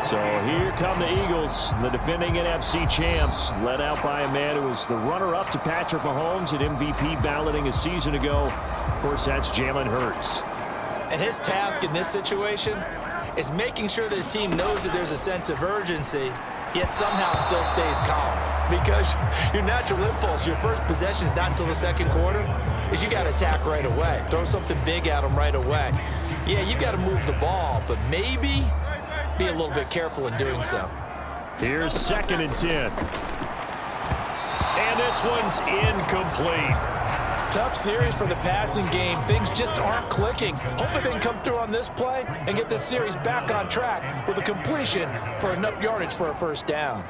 So here come the Eagles, the defending NFC champs, led out by a man who was the runner-up to Patrick Mahomes at MVP balloting a season ago. Of course, that's Jalen Hurts. And his task in this situation is making sure that his team knows that there's a sense of urgency, yet somehow still stays calm. Because your natural impulse, your first possession is not until the second quarter, is you got to attack right away. Throw something big at them right away. Yeah, you got to move the ball, but maybe be a little bit careful in doing so. Here's 2nd and 10. And this one's incomplete. Tough series for the passing game. Things just aren't clicking. Hopefully they can come through on this play and get this series back on track with a completion for enough yardage for a first down.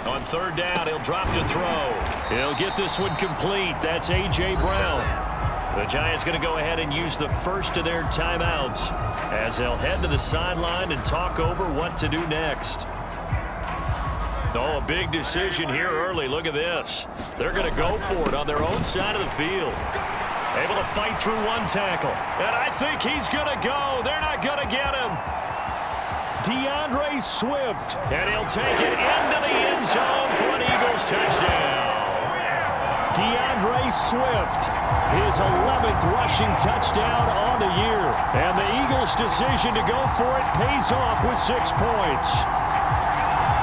On 3rd down, he'll drop to throw. He'll get this one complete. That's A.J. Brown. The Giants going to go ahead and use the first of their timeouts as they'll head to the sideline and talk over what to do next. Oh, a big decision here early. Look at this. They're going to go for it on their own side of the field. Able to fight through one tackle. And I think he's going to go. They're not going to get him. DeAndre Swift. And he'll take it into the end zone for an Eagles touchdown. DeAndre Swift, his 11th rushing touchdown on the year. And the Eagles' decision to go for it pays off with 6 points.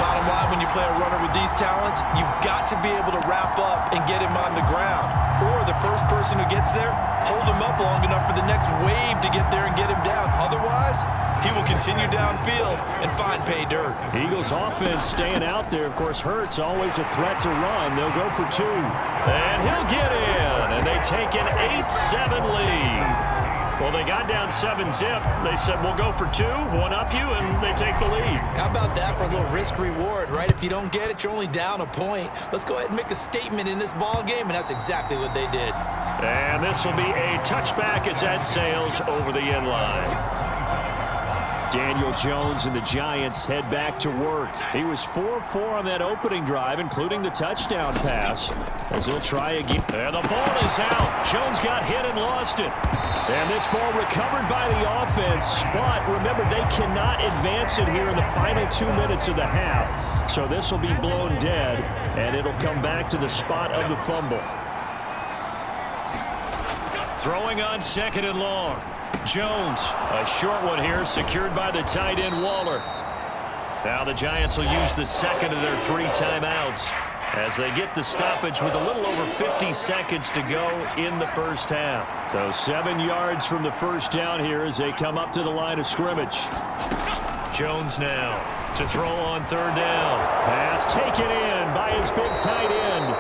Bottom line, when you play a runner with these talents, you've got to be able to wrap up and get him on the ground. Or the first person who gets there, hold him up long enough for the next wave to get there and get him down. Otherwise, he will continue downfield and find pay dirt. Eagles offense staying out there. Of course, Hurts always a threat to run. They'll go for 2. And he'll get in. And they take an 8-7 lead. Well, they got down 7-zip. They said, we'll go for 2, one up you, and they take the lead. How about that for a little risk-reward, right? If you don't get it, you're only down a point. Let's go ahead and make a statement in this ball game, and that's exactly what they did. And this will be a touchback as that sails over the end line. Daniel Jones and the Giants head back to work. He was 4-4 on that opening drive, including the touchdown pass, as he'll try again. And the ball is out. Jones got hit and lost it. And this ball recovered by the offense, but remember, they cannot advance it here in the final 2 minutes of the half. So this will be blown dead, and it'll come back to the spot of the fumble. Throwing on 2nd and long. Jones, a short one here, secured by the tight end Waller. Now the Giants will use the 2nd of their 3 timeouts as they get the stoppage with a little over 50 seconds to go in the first half. So 7 yards from the first down here as they come up to the line of scrimmage. Jones now to throw on 3rd down. Pass taken in by his big tight end.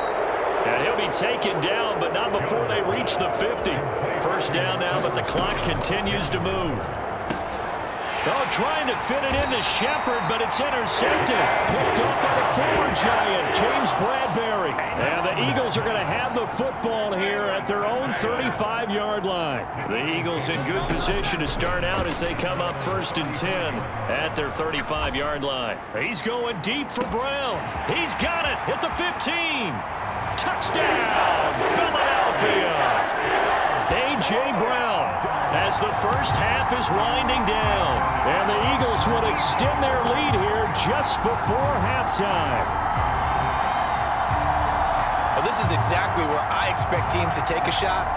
And he'll be taken down, but not before they reach the 50. First down now, but the clock continues to move. Oh, trying to fit it into Shepard, but it's intercepted. Picked up by the former Giant, James Bradbury. And the Eagles are going to have the football here at their own 35-yard line. The Eagles in good position to start out as they come up 1st and 10 at their 35-yard line. He's going deep for Brown. He's got it at the 15. Touchdown, Philadelphia. A.J. Brown as the first half is winding down. And the Eagles will extend their lead here just before halftime. Well, this is exactly where I expect teams to take a shot.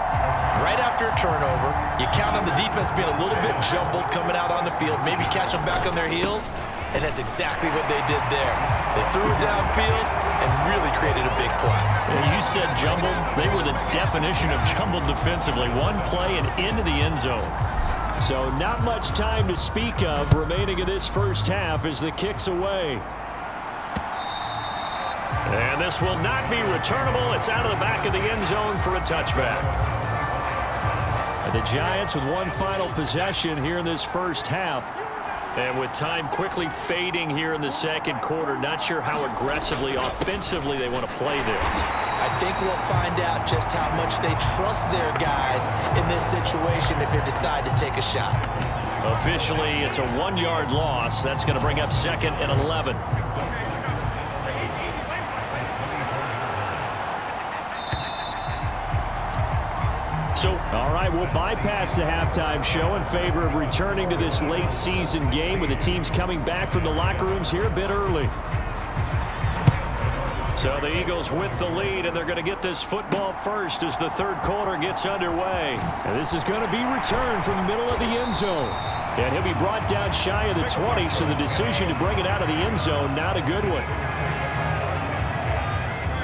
Right after a turnover, you count on the defense being a little bit jumbled coming out on the field, maybe catch them back on their heels, and that's exactly what they did there. They threw it downfield and really created a big play. And you said jumbled. They were the definition of jumbled defensively. One play and into the end zone. So not much time to speak of remaining in this first half as the kick's away. And this will not be returnable. It's out of the back of the end zone for a touchback. And the Giants with one final possession here in this first half. And with time quickly fading here in the second quarter, not sure how aggressively, offensively they want to play this. I think we'll find out just how much they trust their guys in this situation if they decide to take a shot. Officially, it's a 1-yard loss. That's going to bring up 2nd and 11. So, all right, we'll bypass the halftime show in favor of returning to this late season game with the teams coming back from the locker rooms here a bit early. So the Eagles with the lead, and they're going to get this football first as the third quarter gets underway. And this is going to be returned from the middle of the end zone. And he'll be brought down shy of the 20, so the decision to bring it out of the end zone, not a good one.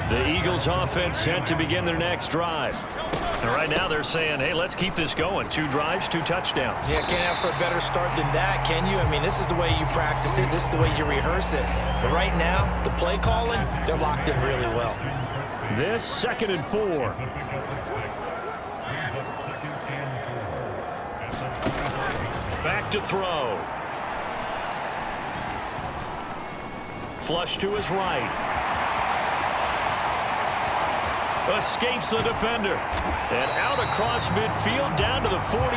The Eagles offense set to begin their next drive. And right now they're saying, hey, let's keep this going. 2 drives, 2 touchdowns. Yeah, can't ask for a better start than that, can you? I mean, this is the way you practice it. This is the way you rehearse it. But right now, the play calling, they're locked in really well. This 2nd and 4. Back to throw. Flush to his right. Escapes the defender. And out across midfield down to the 45.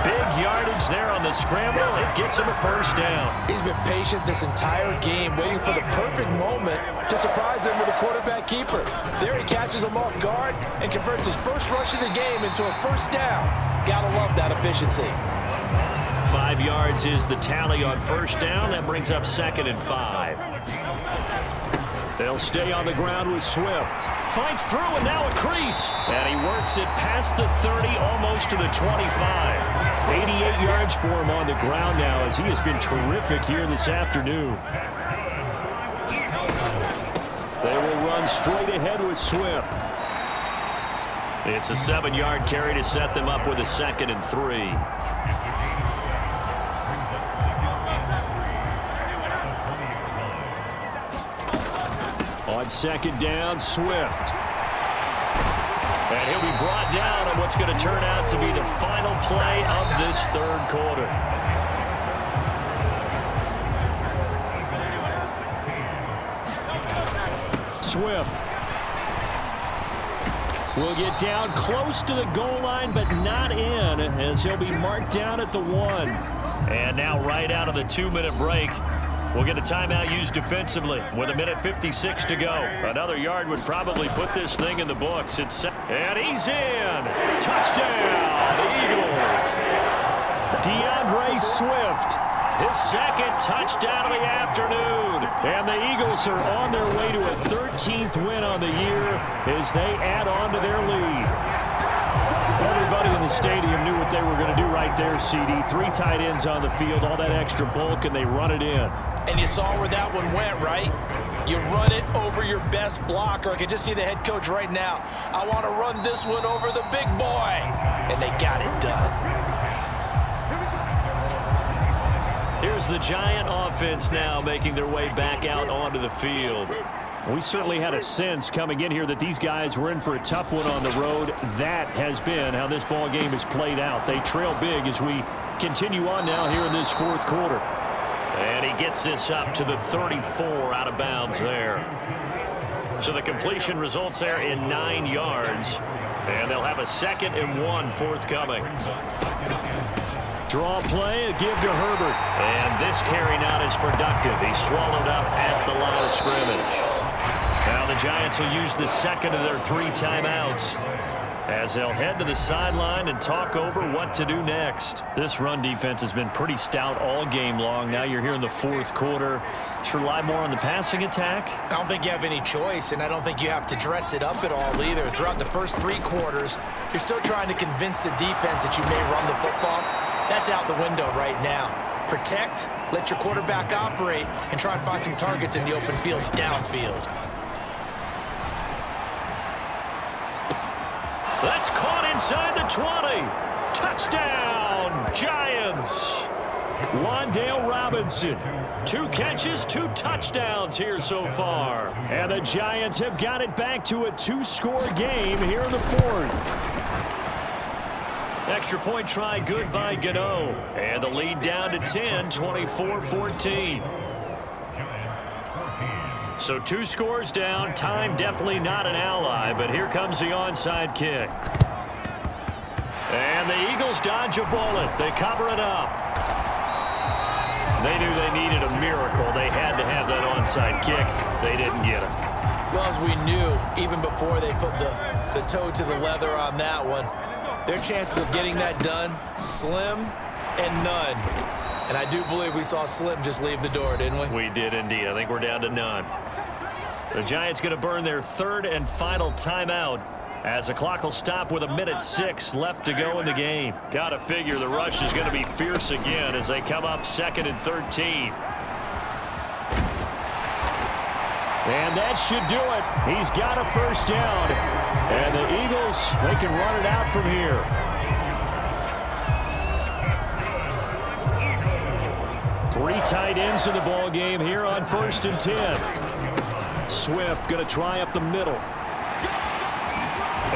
Big yardage there on the scramble. It gets him a first down. He's been patient this entire game, waiting for the perfect moment to surprise him with a quarterback keeper. There he catches him off guard and converts his first rush of the game into a first down. Gotta love that efficiency. 5 yards is the tally on first down. That brings up 2nd and 5. They'll stay on the ground with Swift. Fights through and now a crease. And he works it past the 30, almost to the 25. 88 yards for him on the ground now as he has been terrific here this afternoon. They will run straight ahead with Swift. It's a 7-yard carry to set them up with a 2nd and 3. On 2nd down, Swift. And he'll be brought down on what's going to turn out to be the final play of this third quarter. Swift will get down close to the goal line, but not in, as he'll be marked down at the 1. And now right out of the 2-minute break, we'll get a timeout used defensively with 1:56 to go. Another yard would probably put this thing in the books. And he's in. Touchdown, Eagles. DeAndre Swift, his 2nd touchdown of the afternoon. And the Eagles are on their way to a 13th win on the year as they add on to their lead. Everybody in the stadium knew what they were going to do right there, CD. 3 tight ends on the field, all that extra bulk, and they run it in. And you saw where that one went, right? You run it over your best blocker. I can just see the head coach right now. I want to run this one over the big boy. And they got it done. Here's the Giant offense now making their way back out onto the field. We certainly had a sense coming in here that these guys were in for a tough one on the road. That has been how this ball game has played out. They trail big as we continue on now here in this fourth quarter. And he gets this up to the 34 out of bounds there. So the completion results there in 9 yards. And they'll have a 2nd and 1 forthcoming. Draw play, a give to Herbert. And this carry not as productive. He's swallowed up at the line of scrimmage. Now the Giants will use the 2nd of their 3 timeouts as they'll head to the sideline and talk over what to do next. This run defense has been pretty stout all game long. Now you're here in the fourth quarter. Should rely more on the passing attack? I don't think you have any choice, and I don't think you have to dress it up at all either. Throughout the first 3 quarters, you're still trying to convince the defense that you may run the football. That's out the window right now. Protect, let your quarterback operate, and try and find some targets in the open field downfield. That's caught inside the 20. Touchdown, Giants. Wan'Dale Robinson, 2 catches, 2 touchdowns here so far. And the Giants have got it back to a 2-score game here in the fourth. Extra point try good by Gano. And the lead down to 10, 24-14. So 2 scores down. Time definitely not an ally, but here comes the onside kick. And the Eagles dodge a bullet. They cover it up. They knew they needed a miracle. They had to have that onside kick. They didn't get it. Well, as we knew, even before they put the toe to the leather on that one, their chances of getting that done, slim and none. And I do believe we saw Slim just leave the door, didn't we? We did indeed. I think we're down to none. The Giants going to burn their third and final timeout as the clock will stop with 1:06 left to go in the game. Got to figure the rush is going to be fierce again as they come up 2nd and 13. And that should do it. He's got a first down. And the Eagles, they can run it out from here. Three tight ends in the ball game here on 1st and 10. Swift going to try up the middle.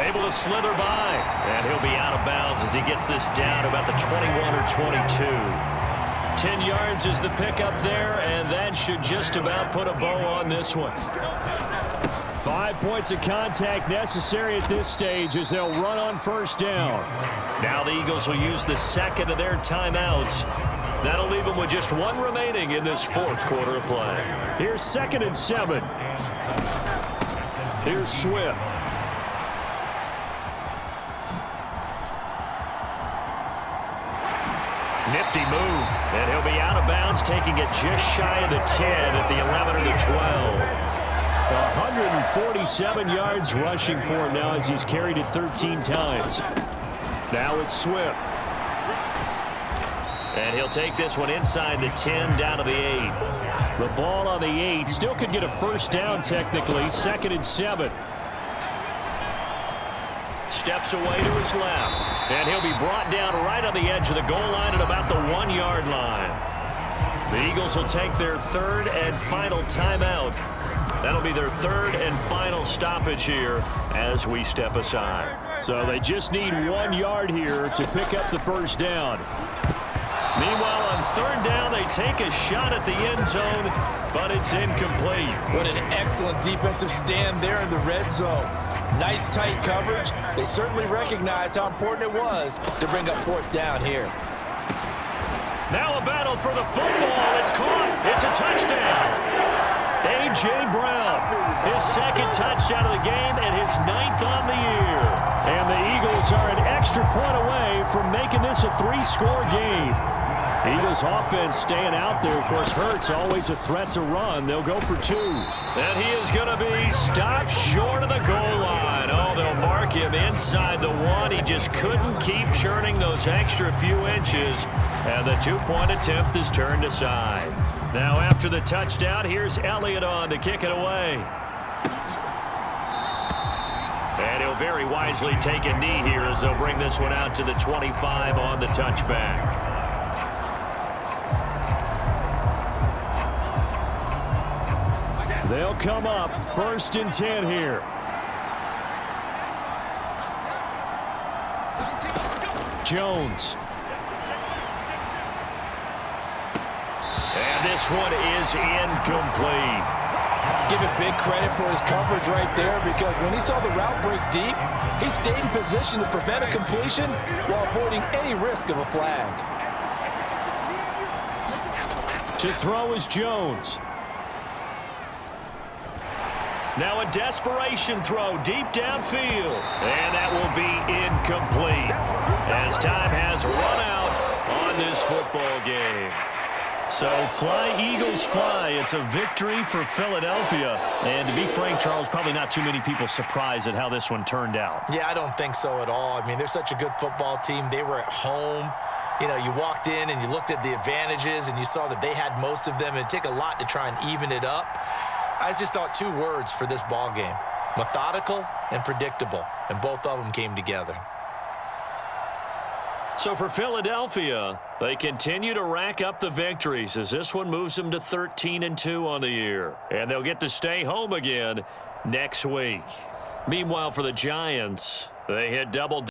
Able to slither by. And he'll be out of bounds as he gets this down about the 21 or 22. 10 yards is the pickup there, and that should just about put a bow on this one. 5 points of contact necessary at this stage as they'll run on first down. Now the Eagles will use the second of their timeouts. That'll leave them with just one remaining in this fourth quarter of play. Here's 2nd and 7. Here's Swift. Nifty move, and he'll be out of bounds, taking it just shy of the 10 at the 11 or the 12. 147 yards rushing for him now as he's carried it 13 times. Now it's Swift. And he'll take this one inside the 10 down to the 8. The ball on the 8 still could get a first down technically. 2nd and 7. Steps away to his left. And he'll be brought down right on the edge of the goal line at about the 1-yard line. The Eagles will take their third and final timeout. That'll be their third and final stoppage here as we step aside. So they just need 1 yard here to pick up the first down. Meanwhile, on third down, they take a shot at the end zone, but it's incomplete. What an excellent defensive stand there in the red zone. Nice tight coverage. They certainly recognized how important it was to bring up fourth down here. Now a battle for the football. It's caught. It's a touchdown. A.J. Brown, his second touchdown of the game and his 9th on the year. And the Eagles are an extra point away from making this a 3-score game. Eagles offense staying out there. Of course, Hurts always a threat to run. They'll go for 2. And he is going to be stopped short of the goal line. Oh, they'll mark him inside the 1. He just couldn't keep churning those extra few inches. And the 2-point attempt is turned aside. Now after the touchdown, here's Elliott on to kick it away. And he'll very wisely take a knee here as they'll bring this one out to the 25 on the touchback. They'll come up 1st and 10 here. Jones. And this one is incomplete. Give it big credit for his coverage right there, because when he saw the route break deep, he stayed in position to prevent a completion while avoiding any risk of a flag. To throw is Jones. Now a desperation throw deep downfield. And that will be incomplete as time has run out on this football game. So fly, Eagles, fly. It's a victory for Philadelphia. And to be frank, Charles, probably not too many people surprised at how this one turned out. Yeah, I don't think so at all. I mean, they're such a good football team. They were at home. You know, you walked in and you looked at the advantages and you saw that they had most of them. It'd take a lot to try and even it up. I just thought 2 words for this ball game: methodical and predictable, and both of them came together. So for Philadelphia, they continue to rack up the victories as this one moves them to 13-2 on the year. And they'll get to stay home again next week. Meanwhile, for the Giants, they hit double